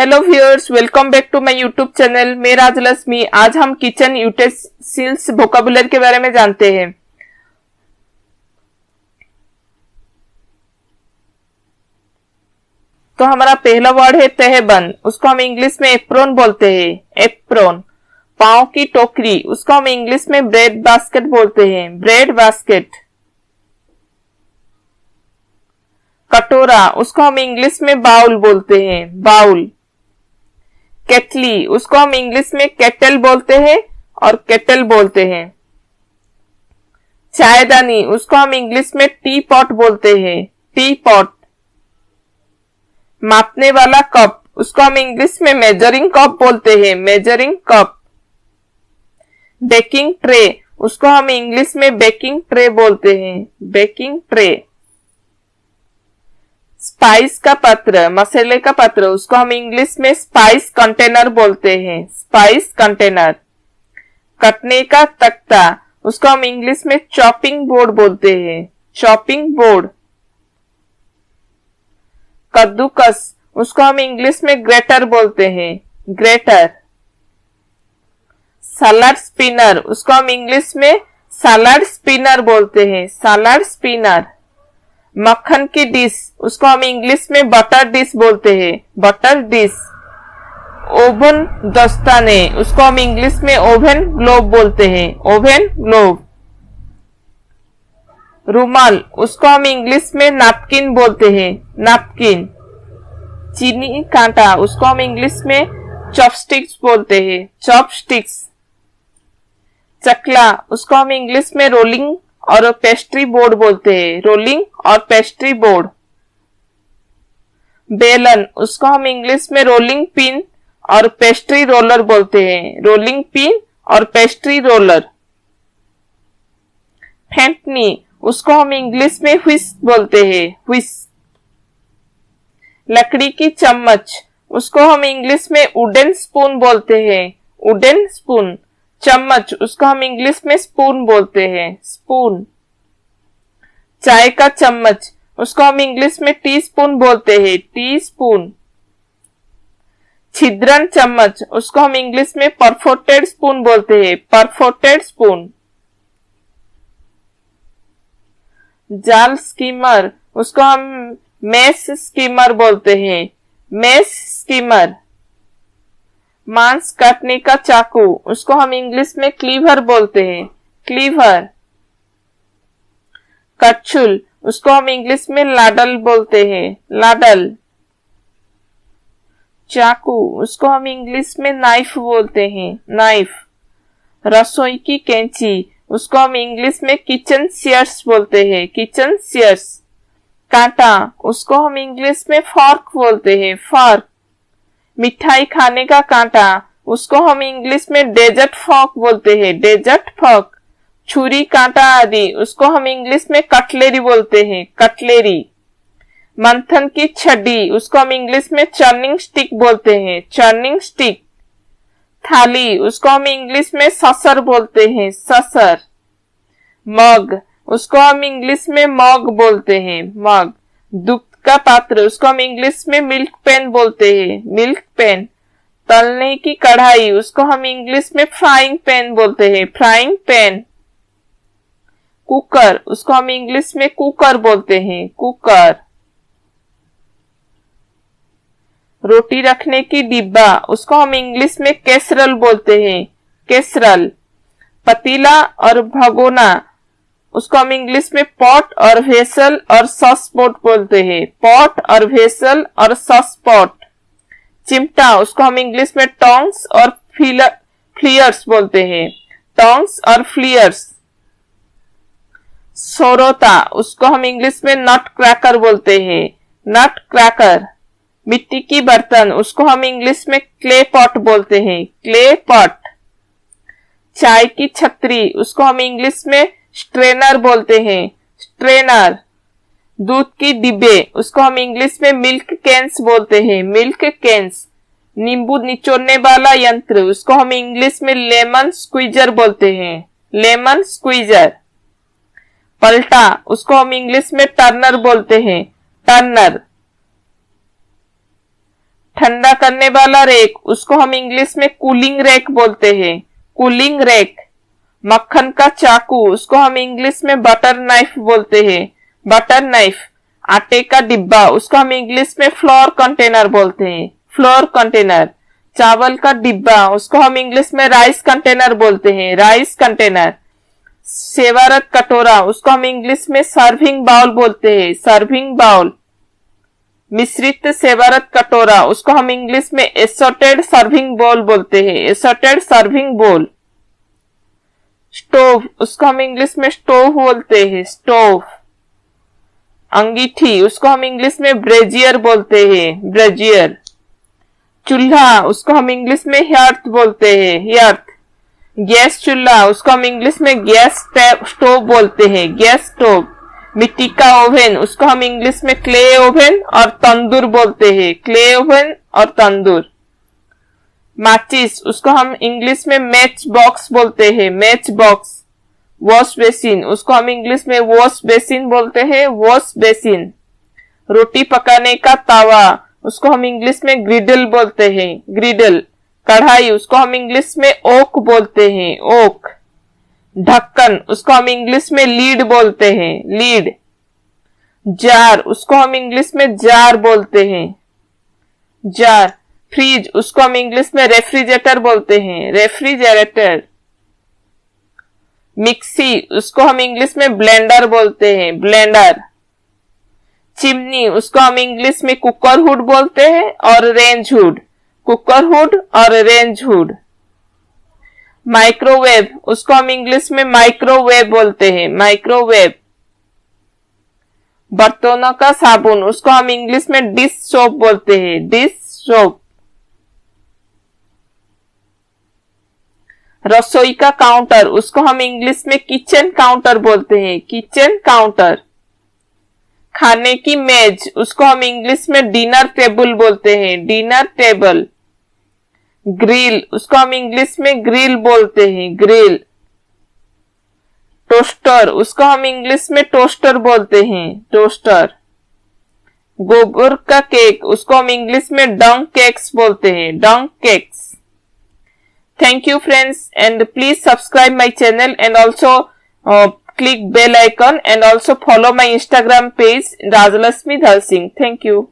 Hello viewers, welcome back to my YouTube channel. मैं राजलक्ष्मी। आज हम किचन यूटेंसिल्स वोकैबुलरी के बारे में जानते हैं। तो हमारा पहला वर्ड है तहबंद। उसको हम इंग्लिश में एप्रोन बोलते हैं। एप्रोन। पाँव की टोकरी, उसको हम इंग्लिश में ब्रेड बास्केट बोलते हैं। Bread basket. कटोरा, उसको हम इंग्लिश में बाउल बोलते हैं। बाउल। केटली, उसको हम इंग्लिश में केटल बोलते हैं और केटल बोलते हैं। चायदानी, उसको हम इंग्लिश में टी पॉट बोलते हैं। T pot. मापने वाला कप, उसको हम इंग्लिश में मेजरिंग कप बोलते हैं। Measuring cup. बेकिंग ट्रे, उसको हम इंग्लिश में बेकिंग ट्रे बोलते हैं। Baking tray. स्पाइस का पात्र, मसाले का पात्र, उसको हम इंग्लिश में स्पाइस कंटेनर बोलते हैं। Spice container. कटने का तख्ता, उसको हम इंग्लिश में चॉपिंग बोर्ड बोलते हैं। Chopping board. कद्दूकस, उसको हम इंग्लिश में ग्रेटर बोलते हैं। ग्रेटर। सलाड स्पिनर, उसको हम इंग्लिश में सलाड स्पिनर बोलते हैं। Salad spinner. मक्खन की डिश, उसको हम इंग्लिश में बटर डिश बोलते हैं। Butter dish. ओवन दस्ताने, उसको हम इंग्लिश में ओवन ग्लोब बोलते हैं। Oven globe. रुमाल, उसको हम इंग्लिश में नैपकिन बोलते हैं। नैपकिन। चीनी कांटा, उसको हम इंग्लिश में चॉपस्टिक्स बोलते हैं। चॉपस्टिक्स। चकला, उसको हम इंग्लिश में रोलिंग और पेस्ट्री बोर्ड बोलते हैं। रोलिंग और पेस्ट्री बोर्ड। बेलन, उसको हम इंग्लिश में रोलिंग पिन और पेस्ट्री रोलर बोलते हैं। रोलिंग पिन और पेस्ट्री रोलर। फेंटनी, उसको हम इंग्लिश में व्हिस्क बोलते हैं। व्हिस्क। लकड़ी की चम्मच, उसको हम इंग्लिश में वुडन स्पून बोलते हैं। Wooden spoon. चम्मच, उसको हम इंग्लिश में स्पून बोलते हैं। स्पून। चाय का चम्मच, उसको हम इंग्लिश में टी स्पून बोलते हैं। Tea spoon. छिद्रन चम्मच, उसको हम इंग्लिश में परफोर्टेड स्पून बोलते हैं। परफोर्टेड स्पून। जाल स्कीमर, उसको हम मेस स्कीमर बोलते हैं। Mess schemer. मांस काटने का चाकू, उसको हम इंग्लिश में क्लीवर बोलते हैं। क्लीवर। कच्छुल, उसको हम इंग्लिश में लाडल बोलते हैं। लाडल। चाकू, उसको हम इंग्लिश में नाइफ बोलते हैं। नाइफ। रसोई की कैंची, उसको हम इंग्लिश में किचन सीयर्स बोलते हैं। Kitchen shears. कांटा, उसको हम इंग्लिश में फॉर्क बोलते हैं। फॉर्क। मिठाई खाने का कांटा, उसको हम इंग्लिश में डेजर्ट फॉर्क बोलते हैं। Dessert fork. छुरी कांटा आदि, उसको हम इंग्लिश में कटलेरी बोलते हैं। कटलेरी। मंथन की छड़ी, उसको हम इंग्लिश में चर्निंग स्टिक बोलते हैं। Churning stick. थाली, उसको हम इंग्लिश में ससर बोलते हैं। ससर। मग, उसको हम इंग्लिश में मग बोलते हैं। मग। दूध का पात्र, उसको हम इंग्लिश में मिल्क पैन बोलते हैं। Milk pan. तलने की कढ़ाई, उसको हम इंग्लिश में फ्राइंग पैन बोलते हैं। Frying pan. कुकर, उसको हम इंग्लिश में कुकर बोलते हैं। कुकर। रोटी रखने की डिब्बा, उसको हम इंग्लिश में कैसरल बोलते हैं। कैसरल। पतीला और भगोना, उसको हम इंग्लिश में पॉट और वेसल और सॉस पॉट बोलते हैं। पॉट और वेसल और सॉस पॉट। चिमटा, उसको हम इंग्लिश में टोंग्स और फ्लियर्स बोलते हैं। टोंग्स और फ्लियर्स। सोरोता, उसको हम इंग्लिश में नट क्रैकर बोलते हैं। नट क्रैकर। मिट्टी की बर्तन, उसको हम इंग्लिश में क्ले पॉट बोलते हैं। Clay pot. चाय की छतरी, उसको हम इंग्लिश में स्ट्रेनर बोलते हैं। स्ट्रेनर। दूध की डिब्बे, उसको हम इंग्लिश में मिल्क कैंस बोलते हैं। Milk cans. नींबू निचोड़ने वाला यंत्र, उसको हम इंग्लिश में लेमन स्क्वीजर बोलते हैं। Lemon squeezer. पलटा, उसको हम इंग्लिश में टर्नर बोलते हैं। टर्नर। ठंडा करने वाला रैक, उसको हम इंग्लिश में कूलिंग रैक बोलते हैं, कूलिंग रैक। मक्खन का चाकू, उसको हम इंग्लिश में बटर नाइफ बोलते हैं, बटर नाइफ। आटे का डिब्बा, उसको हम इंग्लिश में फ्लोर कंटेनर बोलते हैं, फ्लोर कंटेनर। चावल का डिब्बा, उसको हम इंग्लिश में राइस कंटेनर बोलते हैं, राइस कंटेनर। सेवारत कटोरा, उसको हम इंग्लिश में सर्विंग बाउल बोलते हैं, सर्विंग बाउल। मिश्रित सेवारत कटोरा, उसको हम इंग्लिश में एसोर्टेड सर्विंग बोल बोलते हैं, एसोर्टेड सर्विंग बोल। स्टोव, उसको हम इंग्लिश में स्टोव बोलते हैं, स्टोव। अंगीठी, उसको हम इंग्लिश में ब्रेजियर बोलते हैं, ब्रेजियर। चूल्हा, उसको हम इंग्लिश में हर्थ बोलते हैं, हर्थ। गैस चूल्हा, उसको हम इंग्लिश में गैस स्टोव बोलते हैं, गैस स्टोव। मिट्टी का ओवन, उसको हम इंग्लिश में क्ले ओवन और तंदूर बोलते हैं, क्ले ओवन और तंदूर। माचिस, उसको हम इंग्लिश में मैच बॉक्स बोलते हैं, मैच बॉक्स। वॉश बेसिन, उसको हम इंग्लिश में वॉश बेसिन बोलते हैं, वॉश बेसिन। रोटी पकाने का तवा, उसको हम इंग्लिश में ग्रिडल बोलते हैं, ग्रिडल। कढ़ाई, उसको हम इंग्लिश में ओक बोलते हैं, ओक। ढक्कन, उसको हम इंग्लिश में लीड बोलते हैं, लीड। जार, उसको हम इंग्लिश में जार बोलते हैं, जार। फ्रिज, उसको हम इंग्लिश में रेफ्रिजरेटर बोलते हैं, रेफ्रिजरेटर। मिक्सी, उसको हम इंग्लिश में ब्लेंडर बोलते हैं, ब्लेंडर। चिमनी, उसको हम इंग्लिश में कुकर हुड बोलते हैं और रेंज हुड, कुकर हुड और रेंज हुड। माइक्रोवेव, उसको हम इंग्लिश में माइक्रोवेव बोलते हैं, माइक्रोवेव। बर्तनों का साबुन, उसको हम इंग्लिश में डिश सोप बोलते हैं, डिश सोप। रसोई का काउंटर, उसको हम इंग्लिश में किचन काउंटर बोलते हैं, किचन काउंटर। खाने की मेज, उसको हम इंग्लिश में डिनर टेबल बोलते हैं, डिनर टेबल। ग्रिल, उसको हम इंग्लिश में ग्रिल बोलते हैं, ग्रिल। टोस्टर, उसको हम इंग्लिश में टोस्टर बोलते हैं, टोस्टर। गोबर का केक, उसको हम इंग्लिश में डंग केक्स बोलते हैं, डंग cakes. Thank you friends, and please subscribe my channel and also click bell icon and also follow my Instagram page Rajalakshmi Dhalsingh. Thank you.